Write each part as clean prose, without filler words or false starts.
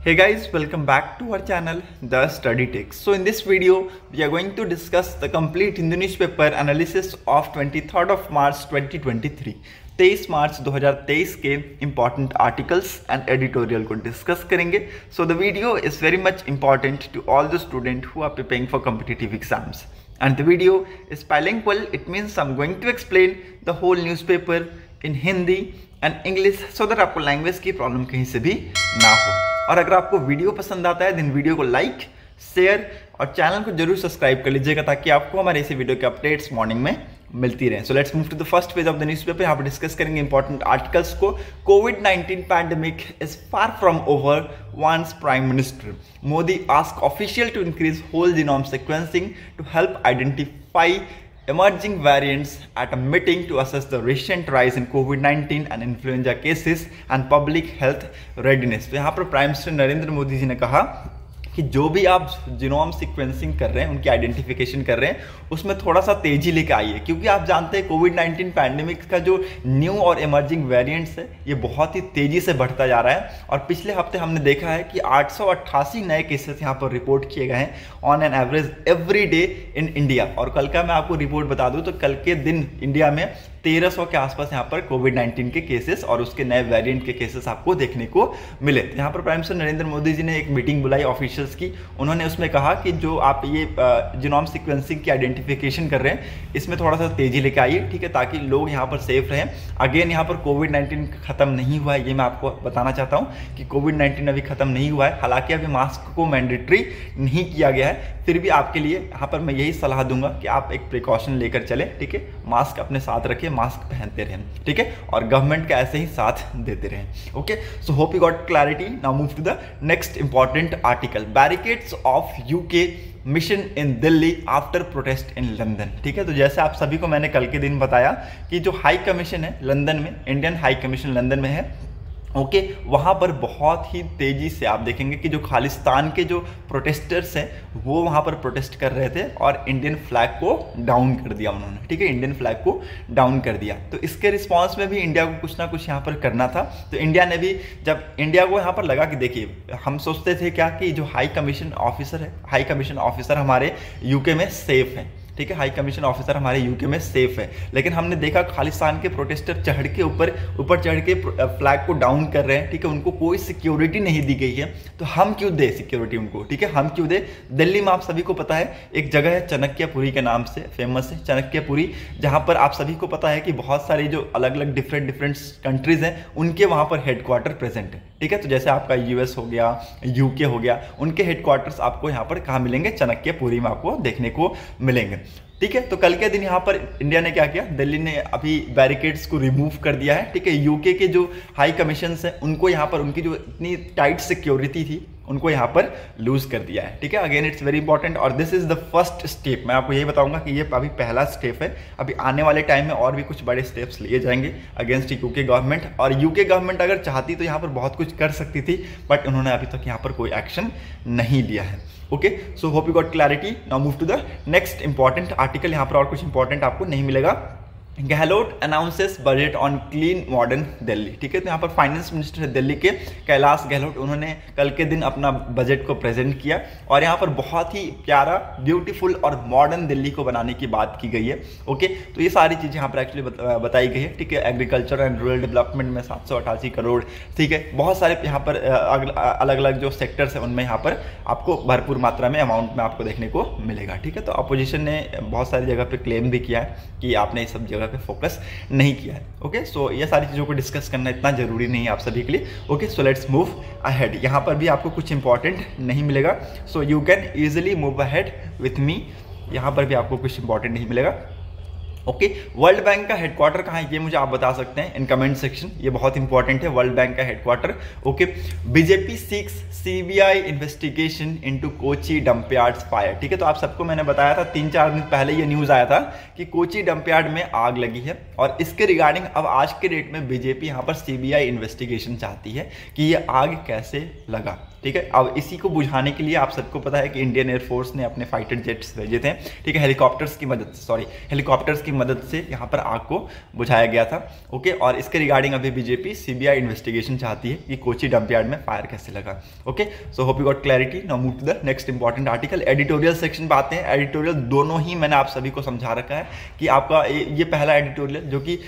Hey guys, welcome back to our channel, The Study Tips. So in this video, we are going to discuss the complete Hindu newspaper analysis of 23rd of March 2023. 23 मार्च 2023 के important articles and editorial को discuss करेंगे. So the video is very much important to all the students who are preparing for competitive exams. And the video is bilingual. It means I'm going to explain the whole newspaper in Hindi and English so that आपको language की problem कहीं से भी ना हो. और अगर आपको वीडियो पसंद आता है देन वीडियो को लाइक, शेयर और चैनल को जरूर सब्सक्राइब कर लीजिएगा ताकि आपको हमारे इसी वीडियो के अपडेट्स मॉर्निंग में मिलती रहे. So let's move to the first page of the newspaper. यहाँ पर डिस्कस करेंगे इंपॉर्टेंट आर्टिकल्स को. कोविड-19 pandemic is far from over, once prime minister Modi ask official to increase whole genome sequencing to help identify emerging variants at a meeting to assess the recent rise in COVID-19 and influenza cases and public health readiness. तो यहाँ पर prime minister Narendra Modi ji ने कहा कि जो भी आप genome sequencing कर रहे हैं, उनकी आइडेंटिफिकेशन कर रहे हैं, उसमें थोड़ा सा तेजी लेके आइए, क्योंकि आप जानते हैं कोविड-19 पैंडेमिक का जो न्यू और इमर्जिंग वेरिएंट्स है ये बहुत ही तेजी से बढ़ता जा रहा है. और पिछले हफ्ते हमने देखा है कि 888 नए केसेस यहाँ पर रिपोर्ट किए गए हैं on an average every day in India. और कल का मैं आपको रिपोर्ट बता दूं तो कल के दिन इंडिया में 1300 के आसपास यहाँ पर कोविड-19 के केसेस और उसके नए वेरिएंट के केसेस आपको देखने को मिले. तो यहाँ पर प्राइम मिनिस्टर नरेंद्र मोदी जी ने एक मीटिंग बुलाई ऑफिशियल्स की. उन्होंने उसमें कहा कि जो आप ये जीनोम सीक्वेंसिंग की आइडेंटिफिकेशन कर रहे हैं इसमें थोड़ा सा तेजी लेके आइए, ठीक है, ताकि लोग यहाँ पर सेफ रहें. अगेन यहाँ पर कोविड-19 खत्म नहीं हुआ है, ये मैं आपको बताना चाहता हूँ कि कोविड-19 अभी खत्म नहीं हुआ है. हालांकि अभी मास्क को मैंडेटरी नहीं किया गया है, फिर भी आपके लिए यहाँ पर मैं यही सलाह दूंगा कि आप एक प्रिकॉशन लेकर चलें, ठीक है. मास्क अपने साथ रखें, मास्क पहनते रहें, ठीक है, और गवर्नमेंट का ऐसे ही साथ देते रहें. Okay, so hope you got clarity. Now move to the next important article. Barricades off UK mission in Delhi after protest in London. ठीक है, तो जैसे आप सभी को मैंने कल के दिन बताया कि जो हाई कमीशन है लंदन में, इंडियन हाई कमीशन लंदन में है, ओके, वहाँ पर बहुत ही तेज़ी से आप देखेंगे कि जो खालिस्तान के जो प्रोटेस्टर्स हैं वो वहाँ पर प्रोटेस्ट कर रहे थे और इंडियन फ्लैग को डाउन कर दिया उन्होंने, ठीक है, इंडियन फ्लैग को डाउन कर दिया. तो इसके रिस्पांस में भी इंडिया को कुछ ना कुछ यहाँ पर करना था. तो इंडिया ने भी, जब इंडिया को यहाँ पर लगा कि देखिए हम सोचते थे क्या कि जो हाई कमीशन ऑफिसर है, हाई कमीशन ऑफिसर हमारे यूके में सेफ है, ठीक है, हाई कमीशन ऑफिसर हमारे यूके में सेफ है, लेकिन हमने देखा खालिस्तान के प्रोटेस्टर चढ़ के ऊपर चढ़ के फ्लैग को डाउन कर रहे हैं, ठीक है, उनको कोई सिक्योरिटी नहीं दी गई है. तो हम क्यों दे सिक्योरिटी उनको, ठीक है, हम क्यों दे. दिल्ली में आप सभी को पता है एक जगह है चाणक्यपुरी के नाम से फेमस है, चाणक्यपुरी, जहाँ पर आप सभी को पता है कि बहुत सारी जो अलग अलग डिफरेंट कंट्रीज हैं उनके वहाँ पर हेडक्वार्टर प्रेजेंट है, ठीक है. तो जैसे आपका यूएस हो गया, यूके हो गया, उनके हेडक्वार्टर्स आपको यहाँ पर कहाँ मिलेंगे, चाणक्यपुरी में आपको देखने को मिलेंगे, ठीक है. तो कल के दिन यहाँ पर इंडिया ने क्या किया, दिल्ली ने अभी बैरिकेड्स को रिमूव कर दिया है, ठीक है. यूके के जो हाई कमीशंस हैं उनको यहाँ पर उनकी जो इतनी टाइट सिक्योरिटी थी उनको यहाँ पर लूज कर दिया है, ठीक है. अगेन इट्स वेरी इंपॉर्टेंट और this is the first step. मैं आपको यही बताऊंगा कि ये अभी पहला स्टेप है. अभी आने वाले टाइम में और भी कुछ बड़े स्टेप्स लिए जाएंगे अगेंस्ट यूके गवर्नमेंट. और यूके गवर्नमेंट अगर चाहती तो यहाँ पर बहुत कुछ कर सकती थी, बट उन्होंने अभी तक यहाँ पर कोई एक्शन नहीं लिया है. Okay, so hope you got clarity. Now move to the next important article. यहाँ पर और कुछ इंपॉर्टेंट आपको नहीं मिलेगा. Gehlot announces budget on clean modern Delhi, ठीक है. तो यहाँ पर फाइनेंस मिनिस्टर है दिल्ली के कैलाश गहलोत, उन्होंने कल के दिन अपना बजट को प्रेजेंट किया और यहाँ पर बहुत ही प्यारा, ब्यूटीफुल और मॉडर्न दिल्ली को बनाने की बात की गई है. ओके, तो ये सारी चीज़ें यहाँ पर एक्चुअली बताई गई है, ठीक है. एग्रीकल्चर एंड रूरल डेवलपमेंट में 788 करोड़, ठीक है. बहुत सारे यहाँ पर अलग अलग जो सेक्टर्स हैं उनमें यहाँ पर आपको भरपूर मात्रा में अमाउंट में आपको देखने को मिलेगा, ठीक है. तो अपोजिशन ने बहुत सारी जगह पर क्लेम भी किया है कि आपने इस सब जगह पे फोकस नहीं किया है. ओके, सो ये सारी चीज़ों को डिस्कस करना इतना जरूरी नहीं है आप सभी के लिए. Okay, so let's move ahead. यहाँ पर भी आपको कुछ इंपॉर्टेंट नहीं मिलेगा. So you can easily move ahead with me. यहाँ पर भी आपको कुछ इंपॉर्टेंट नहीं मिलेगा. ओके, वर्ल्ड बैंक का हेडक्वार्टर कहाँ है ये मुझे आप बता सकते हैं इन कमेंट सेक्शन. ये बहुत इंपॉर्टेंट है, वर्ल्ड बैंक का headquarter. Okay, BJP seeks CBI investigation into Kochi dumpyards fire, ठीक है. तो आप सबको मैंने बताया था 3-4 दिन पहले ये न्यूज़ आया था कि कोची डंपयार्ड में आग लगी है और इसके रिगार्डिंग अब आज के डेट में बीजेपी यहाँ पर सीबीआई इन्वेस्टिगेशन चाहती है कि ये आग कैसे लगा. ठीक है। अब इसी को बुझाने के लिए आप सबको पता है कि इंडियन एयरफोर्स ने अपने फाइटर जेट्स भेजे थे, ठीक है, हेलीकॉप्टर्स की मदद से यहाँ पर आग को बुझाया गया था। ओके, और इसके रिगार्डिंग अभी बीजेपी सीबीआई इन्वेस्टिगेशन चाहती है कि कोची डंपयार्ड में फायर कैसे लगा। Okay, so hope you got clarity. Now move to the next important article. Editorial section पे आते हैं। एडिटोरियल दोनों ही मैंने आप सभी को समझा रखा है कि आपका ये पहला एडिटोरियल जो कि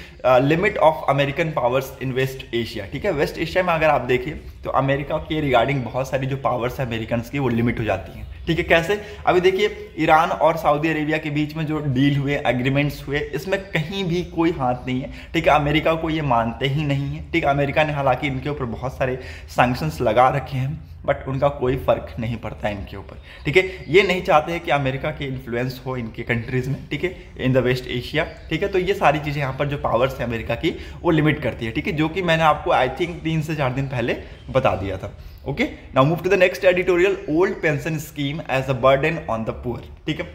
limit of American powers in West Asia, ठीक है। वेस्ट एशिया में अगर आप देखिए तो अमेरिका के रिगार्डिंग बहुत सारी जो पावर्स है अमेरिकन की वो लिमिट हो जाती हैं, ठीक है। कैसे? अभी देखिए ईरान और सऊदी अरेबिया के बीच में जो डील हुए, एग्रीमेंट्स हुए, इसमें कहीं भी कोई हाथ नहीं है, ठीक है। अमेरिका को ये मानते ही नहीं है, ठीक है। अमेरिका ने हालांकि इनके ऊपर बहुत सारे सैंक्शंस लगा रखे हैं, बट उनका कोई फर्क नहीं पड़ता है इनके ऊपर, ठीक है। ये नहीं चाहते हैं कि अमेरिका के इन्फ्लुएंस हो इनके कंट्रीज में, ठीक है, इन द वेस्ट एशिया, ठीक है। तो ये सारी चीज़ें यहाँ पर जो पावर्स है अमेरिका की वो लिमिट करती है, ठीक है, जो कि मैंने आपको आई थिंक 3 से 4 दिन पहले बता दिया था। Okay, now move to the next editorial. Old pension scheme as a burden on the poor, ठीक है।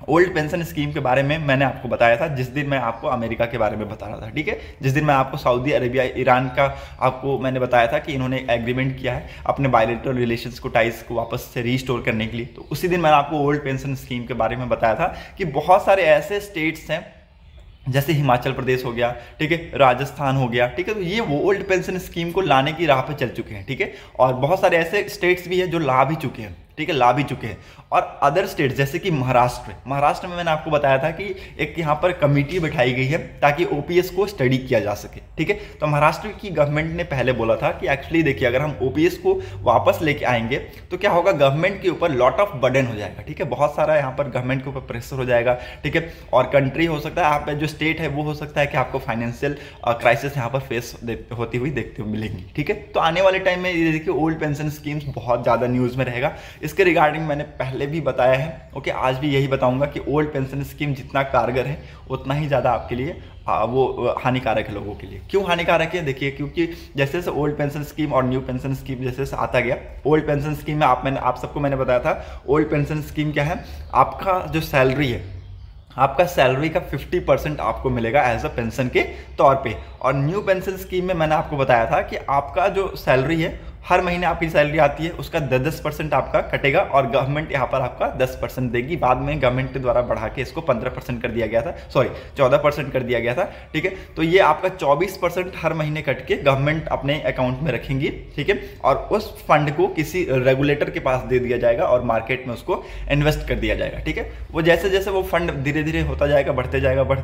ओल्ड पेंशन स्कीम के बारे में मैंने आपको बताया था जिस दिन मैं आपको अमेरिका के बारे में बता रहा था, ठीक है। जिस दिन मैं आपको सऊदी अरेबिया, ईरान का आपको मैंने बताया था कि इन्होंने एग्रीमेंट किया है अपने बायलैटरल रिलेशंस को, टाइज को वापस से रीस्टोर करने के लिए, तो उसी दिन मैंने आपको ओल्ड पेंशन स्कीम के बारे में बताया था कि बहुत सारे ऐसे स्टेट्स हैं जैसे हिमाचल प्रदेश हो गया, ठीक है, राजस्थान हो गया, ठीक है, तो ये वो ओल्ड पेंशन स्कीम को लाने की राह पे चल चुके हैं, ठीक है। और बहुत सारे ऐसे स्टेट्स भी हैं जो ला भी चुके हैं, ठीक है, ला भी चुके हैं। और अदर स्टेट जैसे कि महाराष्ट्र में मैंने आपको बताया था कि एक यहाँ पर कमेटी बैठाई गई है ताकि ओपीएस को स्टडी किया जा सके, ठीक है। तो महाराष्ट्र की गवर्नमेंट ने पहले बोला था कि एक्चुअली देखिए अगर हम ओपीएस को वापस लेके आएंगे तो क्या होगा, गवर्नमेंट के ऊपर लॉट ऑफ बर्डन हो जाएगा, ठीक है, बहुत सारा यहाँ पर गवर्नमेंट के ऊपर प्रेशर हो जाएगा, ठीक है। और कंट्री हो सकता है, आप जो स्टेट है वो हो सकता है कि आपको फाइनेंशियल क्राइसिस यहाँ पर फेस होती हुई देखते हुए मिलेंगी, ठीक है। तो आने वाले टाइम में ये देखिए ओल्ड पेंशन स्कीम्स बहुत ज़्यादा न्यूज़ में रहेगा। इसके रिगार्डिंग मैंने पहले भी बताया है, ओके, आज भी यही बताऊंगा कि ओल्ड पेंशन स्कीम जितना कारगर है उतना ही ज़्यादा आपके लिए वो हानिकारक है लोगों के लिए। क्यों हानिकारक है? देखिए क्योंकि जैसे जैसे ओल्ड पेंशन स्कीम और न्यू पेंशन स्कीम जैसे जैसे आता गया, ओल्ड पेंशन स्कीम में आप सबको मैंने बताया था ओल्ड पेंशन स्कीम क्या है, आपका जो सैलरी है, आपका सैलरी का 50% आपको मिलेगा एज अ पेंशन के तौर पे। और न्यू पेंशन स्कीम में मैंने आपको बताया था कि आपका जो सैलरी है, हर महीने आपकी सैलरी आती है, उसका 10% आपका कटेगा और गवर्नमेंट यहाँ पर आपका 10% देगी। बाद में गवर्नमेंट के द्वारा बढ़ा के इसको 15% कर दिया गया था, सॉरी 14% कर दिया गया था, ठीक है। तो ये आपका 24% हर महीने कट के गवर्नमेंट अपने अकाउंट में रखेंगी, ठीक है। और उस फंड को किसी रेगुलेटर के पास दे दिया जाएगा और मार्केट में उसको इन्वेस्ट कर दिया जाएगा, ठीक है। वो जैसे जैसे वो फंड धीरे धीरे होता जाएगा, बढ़ते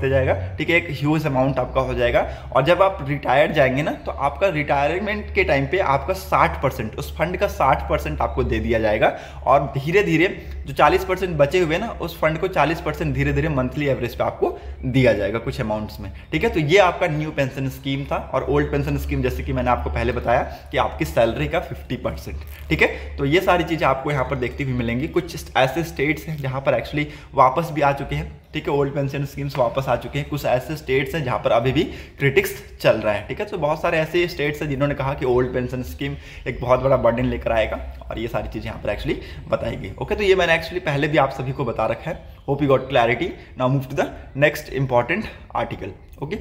जाएगा, ठीक है, एक ह्यूज अमाउंट आपका हो जाएगा। और जब आप रिटायर जाएंगे ना, तो आपका रिटायरमेंट के टाइम पे आपका 60%, उस फंड का 60% आपको दे दिया जाएगा। और धीरे धीरे जो 40% बचे हुए ना, उस फंड को 40% धीरे धीरे मंथली एवरेज पे आपको दिया जाएगा कुछ अमाउंट्स में, ठीक है। तो ये आपका न्यू पेंशन स्कीम था। और ओल्ड पेंशन स्कीम जैसे कि मैंने आपको पहले बताया कि आपकी सैलरी का 50%, ठीक है। तो ये सारी चीजें आपको यहाँ पर देखती हुई मिलेंगी। कुछ ऐसे स्टेट्स हैं जहाँ पर एक्चुअली वापस भी आ चुके हैं, ठीक है, ओल्ड पेंशन स्कीम्स वापस आ चुके हैं। कुछ ऐसे स्टेट्स हैं जहाँ पर अभी भी क्रिटिक्स चल रहा है, ठीक है। तो बहुत सारे ऐसे स्टेट्स हैं जिन्होंने कहा कि ओल्ड पेंशन स्कीम एक बहुत बड़ा बर्डन लेकर आएगा, और ये सारी चीज़ें यहाँ पर एक्चुअली बताई गई। ओके, तो ये मैंने एक्चुअली पहले भी आप सभी को बता रखा है। Hope you got clarity. Now move to the next important article. Okay,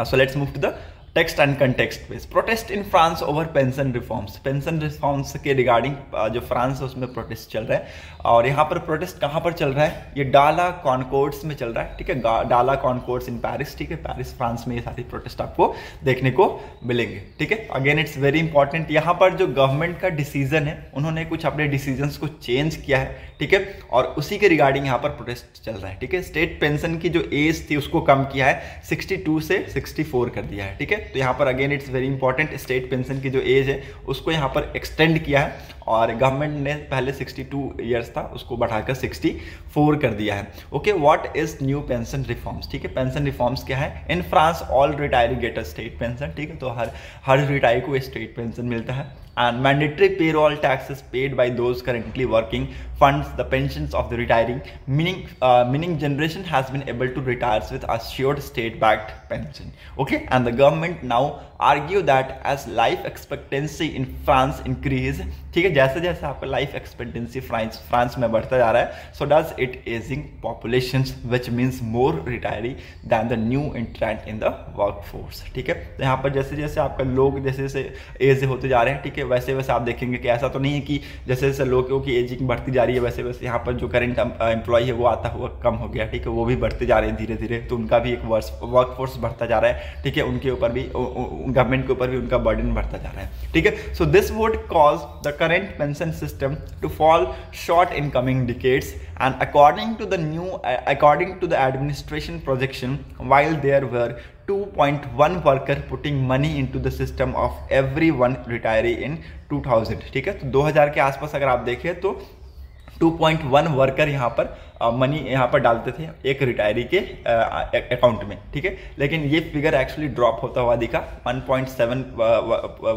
so let's move to the text and context base. Protest in France over pension reforms के रिगार्डिंग जो फ्रांस है उसमें प्रोटेस्ट चल रहा है। और यहाँ पर प्रोटेस्ट कहाँ पर चल रहा है, ये डाला कॉनकोर्ड्स में चल रहा है, ठीक है, डाला कॉनकोर्ड्स इन पेरिस, ठीक है, पेरिस फ्रांस में ये सारी प्रोटेस्ट आपको देखने को मिलेंगे, ठीक है। अगेन इट्स वेरी इंपॉर्टेंट, यहाँ पर जो गवर्नमेंट का डिसीजन है, उन्होंने कुछ अपने डिसीजंस को चेंज किया है, ठीक है, और उसी के रिगार्डिंग यहाँ पर प्रोटेस्ट चल रहा है, ठीक है। स्टेट पेंशन की जो एज थी उसको कम किया है, 62 से 64 कर दिया है, ठीक है। तो यहाँ पर again it's very important, state pension की जो एज है उसको यहाँ पर एक्सटेंड किया है, और गवर्नमेंट ने पहले 62 ईयर्स था उसको बढ़ाकर 64 कर दिया है। Okay, what is new pension reforms, ठीक है। पेंशन रिफॉर्म्स क्या है? In France all retiree get a state pension, ठीक है, तो हर रिटायरी को स्टेट पेंशन मिलता है। and mandatory payroll taxes paid by those currently working funds the pensions of the retiring, meaning generation has been able to retire with assured state-backed pension. Okay, and the government now argue that as life expectancy in France increase, ठीक है, जैसे जैसे आपका life expectancy France में बढ़ता जा रहा है, so does it ageing population which means more retiree than the new entrant in the work force, ठीक है। तो यहाँ पर जैसे जैसे आपका लोग जैसे जैसे एज होते जा रहे हैं, ठीक है, ओके, वैसे वैसे आप देखेंगे कि ऐसा तो नहीं है कि जैसे जैसे लोगों की एजिंग बढ़ती जा रही है वैसे वैसे यहाँ पर जो करंट एम्प्लॉय है वो आता हुआ कम हो गया, ठीक है, वो भी बढ़ते जा रहे हैं धीरे धीरे, तो उनका भी एक वर्क फोर्स बढ़ता जा रहा है, ठीक है, उनके ऊपर भी गवर्नमेंट के ऊपर भी उनका बर्डन बढ़ता जा रहा है, ठीक है। So this would cause the current pension system to fall short in coming decades and according to the administration projection, while there were 2.1 worker putting money into the system of every one retiree in 2000, ठीक है, तो 2000 के आसपास अगर आप देखें तो 2.1 worker यहाँ पर मनी यहाँ पर डालते थे एक रिटायरी के अकाउंट में, ठीक है, लेकिन ये फिगर एक्चुअली ड्रॉप होता हुआ दिखा 1.7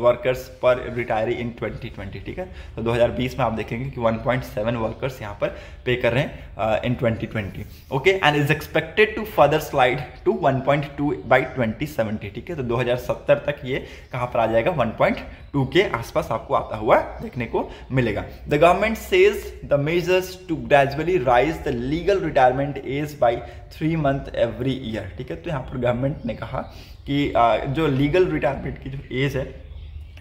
वर्कर्स पर रिटायरी इन 2020, ठीक है, तो 2020 में आप देखेंगे कि 1.7 वर्कर्स यहाँ पर पे कर रहे हैं in 2020, okay, and is expected to further slide to 1.2 by 2070, ठीक है, तो 2070 तक ये कहाँ पर आ जाएगा 1.2 के आसपास आपको आता हुआ देखने को मिलेगा। The government says the measures to gradually raise the legal retirement age by 3 months every year, ठीक है, तो यहाँ पर गवर्नमेंट ने कहा कि जो लीगल रिटायरमेंट की जो एज है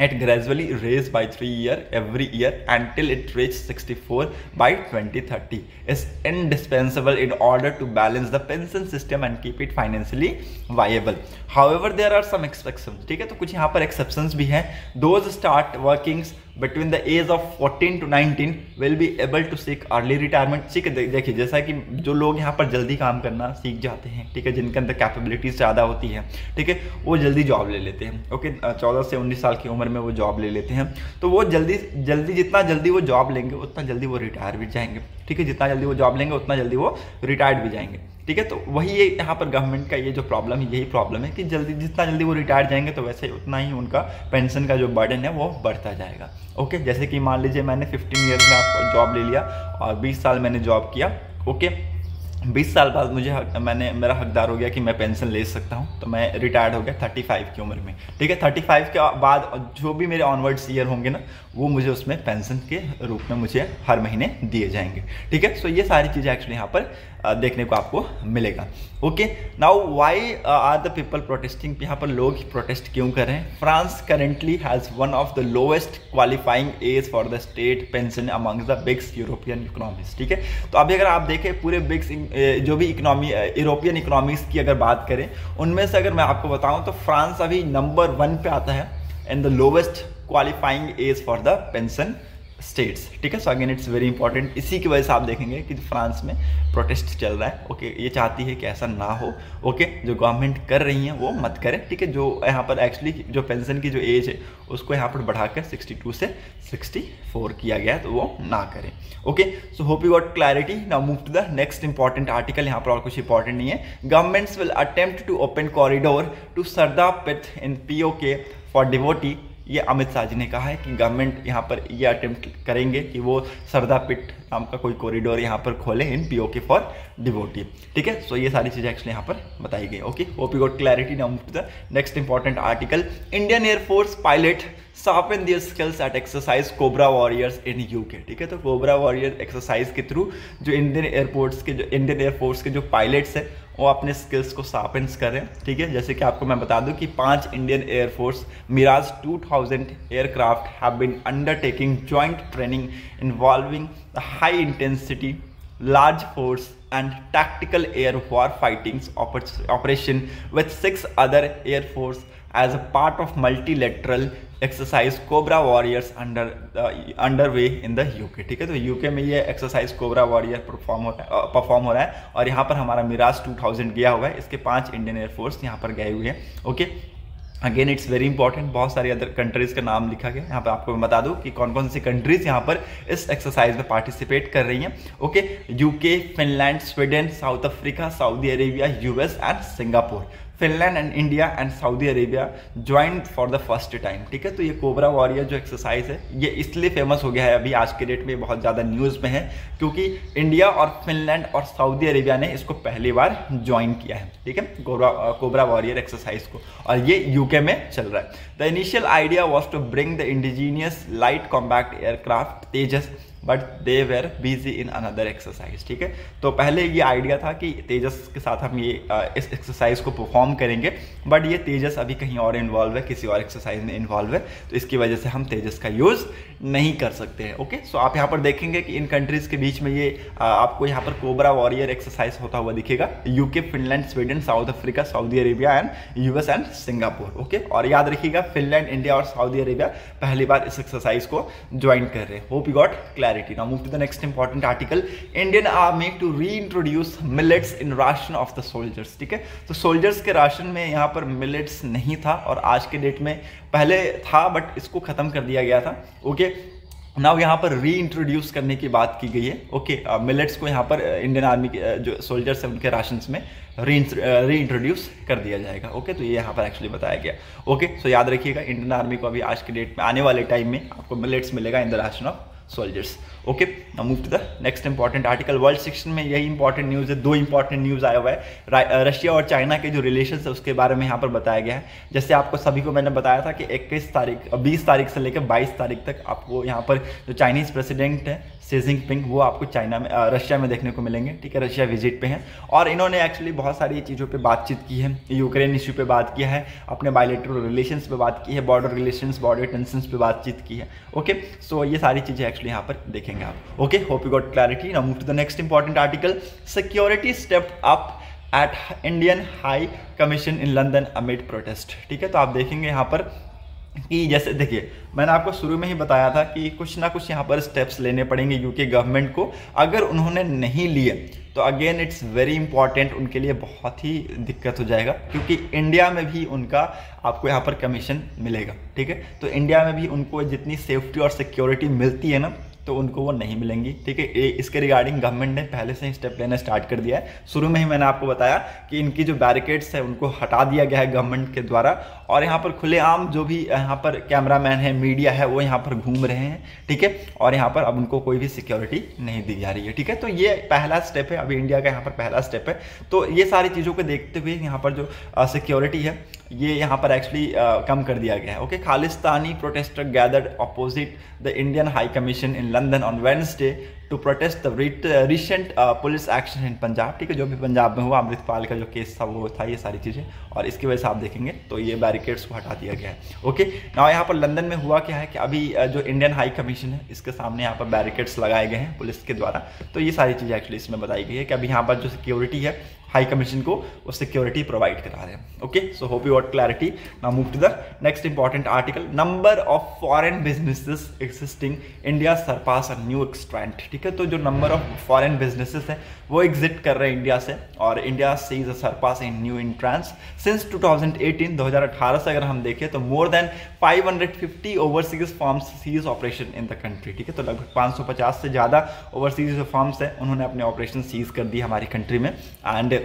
it gradually raised by 3 years every year until it reached 64 by 2030 is indispensable in order to balance the pension system and keep it financially viable. However, there are some exceptions, ठीक है, तो कुछ यहाँ पर exceptions भी हैं. Those start workings between the age of 14 to 19 will be able to seek early retirement, ठीक है, देखिए जैसा कि जो लोग यहाँ पर जल्दी काम करना सीख जाते हैं, ठीक है, जिनके अंदर कैपेबिलिटीज ज़्यादा होती है, ठीक है, वो जल्दी जॉब ले लेते हैं, ओके, 14 से 19 साल की उम्र में वो जॉब ले लेते हैं, तो वो जल्दी जितना जल्दी वो जॉब लेंगे उतना जल्दी वो रिटायर भी जाएंगे, ठीक है, जितना जल्दी वो जॉब लेंगे उतना जल्दी वो रिटायर्ड भी जाएंगे, ठीक है, तो वही ये यहाँ पर गवर्नमेंट का ये जो प्रॉब्लम है यही प्रॉब्लम है कि जितना जल्दी वो रिटायर जाएंगे तो वैसे उतना ही उनका पेंशन का जो बर्डन है वो बढ़ता जाएगा, ओके, जैसे कि मान लीजिए मैंने 15 ईयर्स में आपको जॉब ले लिया और 20 साल मैंने जॉब किया, ओके, 20 साल बाद मेरा हकदार हो गया कि मैं पेंशन ले सकता हूं, तो मैं रिटायर्ड हो गया 35 की उम्र में, ठीक है, 35 के बाद जो भी मेरे ऑनवर्ड्स ईयर होंगे ना वो मुझे उसमें पेंशन के रूप में मुझे हर महीने दिए जाएंगे, ठीक है, सो ये सारी चीज़ें एक्चुअली यहाँ पर देखने को आपको मिलेगा, okay. Now why are the people protesting, यहाँ पर लोग प्रोटेस्ट क्यों कर रहे हैं? France currently has one of the lowest qualifying age for the state pension amongst the bigs European economies, ठीक है, तो अभी अगर आप देखें पूरे बिग्स जो भी यूरोपियन इकोनॉमीज की अगर बात करें उनमें से अगर मैं आपको बताऊं तो फ्रांस अभी नंबर 1 पे आता है and the lowest qualifying age for the pension states, ठीक है, so again it's very important, इसी की वजह से आप देखेंगे कि फ्रांस में प्रोटेस्ट चल रहा है, ओके, ये चाहती है कि ऐसा ना हो, ओके, जो गवर्नमेंट कर रही है वो मत करें, ठीक है, जो यहाँ पर एक्चुअली जो पेंशन की जो एज है उसको यहाँ पर बढ़ाकर 62 से 64 किया गया है, तो वो ना करें, okay. So hope you got clarity. Now move to the next important article, यहाँ पर और कुछ इंपॉर्टेंट नहीं है। Governments will attempt to open corridor to Sharda Peeth in POK for devotee, ये अमित शाह जी ने कहा है कि गवर्नमेंट यहाँ पर ये अटेम्प्ट करेंगे कि वो सरदा पिट नाम का कोई कॉरिडोर यहाँ पर खोले इन POK फॉर डिवोटी, ठीक है, सो ये सारी चीज़ें एक्चुअली यहाँ पर बताई गई, okay, hope you got clarity. Now move to the next important article. Indian air force pilot sharpen their skills at exercise Cobra Warriors in UK, ठीक है, तो कोबरा वॉरियर एक्सरसाइज के थ्रू जो इंडियन एयरफोर्स के जो पायलट्स हैं वो अपने स्किल्स को शार्पन्स कर रहे हैं, ठीक है, जैसे कि आपको मैं बता दूं कि 5 Indian air force Mirage 2000 aircraft have been undertaking joint training involving the high intensity large force and tactical air war fightings operation with 6 other air force as a part of multilateral exercise Cobra Warriors underway in the UK, ठीक है, तो UK में ये exercise cobra warrior perform हो रहा है और यहाँ पर हमारा मिराज 2000 गया हुआ है, इसके 5 इंडियन एयरफोर्स यहाँ पर गए हुए हैं, okay. Again it's very important, बहुत सारी अदर कंट्रीज़ का नाम लिखा गया यहाँ पर, आपको मैं बता दूँ कि कौन कौन सी कंट्रीज़ यहाँ पर इस एक्सरसाइज में पार्टिसिपेट कर रही हैं, okay, UK, Finland, Sweden, South Africa, Saudi Arabia, US and Singapore. Finland and India and Saudi Arabia joint for the first time, ठीक है, तो ये कोबरा वॉरियर जो एक्सरसाइज है ये इसलिए फेमस हो गया है अभी आज के डेट में, बहुत ज़्यादा न्यूज़ में है क्योंकि इंडिया और फिनलैंड और सऊदी अरेबिया ने इसको पहली बार ज्वाइन किया है, ठीक है, कोबरा वॉरियर एक्सरसाइज को, और ये UK में चल रहा है। The initial idea was to bring the indigenous light compact aircraft Tejas but they were busy in another exercise. ठीक है, तो पहले ये आइडिया था कि तेजस के साथ हम ये इस एक्सरसाइज को परफॉर्म करेंगे, बट ये तेजस अभी कहीं और इन्वॉल्व है, किसी और एक्सरसाइज में इन्वॉल्व है, तो इसकी वजह से हम तेजस का यूज़ नहीं कर सकते हैं। ओके, सो आप यहाँ पर देखेंगे कि इन कंट्रीज़ के बीच में ये आपको यहाँ पर कोबरा वॉरियर एक्सरसाइज होता हुआ दिखेगा। UK, Finland, Sweden, South Africa, Saudi Arabia and US and Singapore. Okay, और याद रखिएगा फिनलैंड, इंडिया और सऊदी अरेबिया पहली बार इस एक्सरसाइज को ज्वाइन कर रहे हैं। Hope you got clarity. Now move to the next important article, Indian Army to reintroduce millets in ration of the soldiers. ठीक है, तो सोल्जर्स के राशन में यहाँ पर मिलेट्स नहीं था, और आज के डेट में पहले था बट इसको खत्म कर दिया गया था। ओके, नाउ यहाँ पर री इंट्रोड्यूस करने की बात की गई है। ओके, मिलेट्स को यहाँ पर इंडियन आर्मी के जो सोल्जर्स हैं उनके राशंस में री इंट्रोड्यूस कर दिया जाएगा। ओके, तो ये यहाँ पर एक्चुअली बताया गया। ओके, सो याद रखिएगा इंडियन आर्मी को अभी आज के डेट में आने वाले टाइम में आपको मिलेट्स मिलेगा in the ration of soldiers. Okay, now move to the next important article. World section में यही इंपॉर्टेंट न्यूज़ है, दो इंपॉर्टेंट न्यूज़ आया हुआ है। रशिया और चाइना के जो रिलेशन है उसके बारे में यहाँ पर बताया गया है। जैसे आपको सभी को मैंने बताया था कि 20 तारीख से लेकर 22 तारीख तक आपको यहाँ पर जो चाइनीज़ प्रेसिडेंट है शी जिनपिंग, वो आपको रशिया में देखने को मिलेंगे। ठीक है, रशिया विजिट पे हैं, और इन्होंने एक्चुअली बहुत सारी चीज़ों पे बातचीत की है। यूक्रेन इशू पे बात किया है, अपने बायलैटरल रिलेशंस पे बात की है, बॉर्डर रिलेशंस, बॉर्डर टेंशंस पे बातचीत की है। ओके, सो ये सारी चीज़ें एक्चुअली यहाँ पर देखेंगे आप। Okay, hope you got clarity. Now move to the next important article, security stepped up at Indian High Commission in London amid protest. ठीक है, तो आप देखेंगे यहाँ पर कि जैसे देखिए मैंने आपको शुरू में ही बताया था कि कुछ ना कुछ यहाँ पर स्टेप्स लेने पड़ेंगे यूके गवर्नमेंट को। अगर उन्होंने नहीं लिए तो अगेन इट्स वेरी इंपॉर्टेंट, उनके लिए बहुत ही दिक्कत हो जाएगा, क्योंकि इंडिया में भी उनका आपको यहाँ पर कमीशन मिलेगा। ठीक है, तो इंडिया में भी उनको जितनी सेफ्टी और सिक्योरिटी मिलती है ना, तो उनको वो नहीं मिलेंगी। ठीक है, इसके रिगार्डिंग गवर्नमेंट ने पहले से ही स्टेप लेना स्टार्ट कर दिया है। शुरू में ही मैंने आपको बताया कि इनकी जो बैरिकेड्स है उनको हटा दिया गया है गवर्नमेंट के द्वारा, और यहाँ पर खुलेआम जो भी यहाँ पर कैमरामैन है, मीडिया है, वो यहाँ पर घूम रहे हैं। ठीक है, और यहाँ पर अब उनको कोई भी सिक्योरिटी नहीं दी जा रही है। ठीक है, तो ये पहला स्टेप है, अभी इंडिया का यहाँ पर पहला स्टेप है। तो ये सारी चीज़ों को देखते हुए यहाँ पर जो सिक्योरिटी है ये यहाँ पर एक्चुअली कम कर दिया गया है। Okay, Khalistani protester gathered opposite the Indian High Commission in London on Wednesday to protest the recent police action in Punjab. ठीक है, जो भी पंजाब में हुआ, अमृतपाल का जो केस था वो था, ये सारी चीज़ें, और इसकी वजह से आप देखेंगे तो ये बैरिकेड्स को हटा दिया गया है। ओके, ना यहाँ पर लंदन में हुआ क्या है कि अभी जो इंडियन हाई कमीशन है इसके सामने यहाँ पर बैरिकेड्स लगाए गए हैं पुलिस के द्वारा। तो ये सारी चीज़ें एक्चुअली इसमें बताई गई है कि अभी यहाँ पर जो सिक्योरिटी है हाई कमीशन को वो सिक्योरिटी प्रोवाइड करा रहे हैं। Okay, so hope you got clarity. Now move to the next important article, number of foreign businesses existing India surpass a new extent. ठीक है, तो जो नंबर ऑफ फॉरेन बिजनेसेस हैं वो एग्जिट कर रहे हैं इंडिया से, और India sees a surplus in new entrance since 2018 से अगर हम देखें तो more than 550 overseas firms cease operation in the country. ठीक है, तो लगभग 550 से ज़्यादा ओवरसीज जो फर्म्स हैं उन्होंने अपने ऑपरेशन सीज कर दिए हमारी कंट्री में, and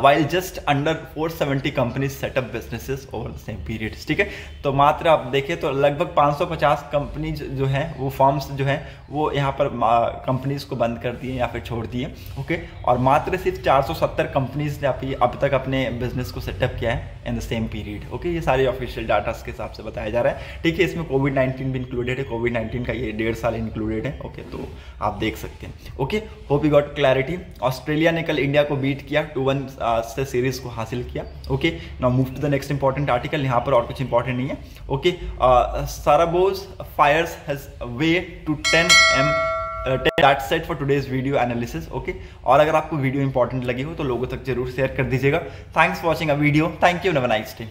while just under 470 companies set up businesses over the same period। ठीक है, तो मात्र आप देखें तो लगभग 550 कंपनीज जो हैं वो फर्म्स जो हैं वो यहाँ पर कंपनीज को बंद कर दिए या फिर छोड़ दिए। ओके, और मात्र सिर्फ 470 कंपनीज ने अब तक अपने बिजनेस को सेटअप किया है in the same period. Okay, ये सारे ऑफिशियल डाटा के हिसाब से बताया जा रहा है। ठीक है, इसमें कोविड-19 भी इंक्लूडेड है, कोविड-19 का ये 1.5 साल इंक्लूडेड है। ओके, तो आप देख सकते हैं। Okay, hope you got clarity. Australia ने कल इंडिया को बीट किया 2-1 से सीरीज को हासिल किया। Okay, now move to the next important article. यहाँ पर और कुछ इंपॉर्टेंट नहीं है। ओके, साराबोज fires has way to 10M that's set for today's video analysis. Okay, और अगर आपको वीडियो इंपॉर्टेंट लगी हो तो लोगों तक जरूर शेयर कर दीजिएगा। Thanks for watching a video. Thank you, have a nice day.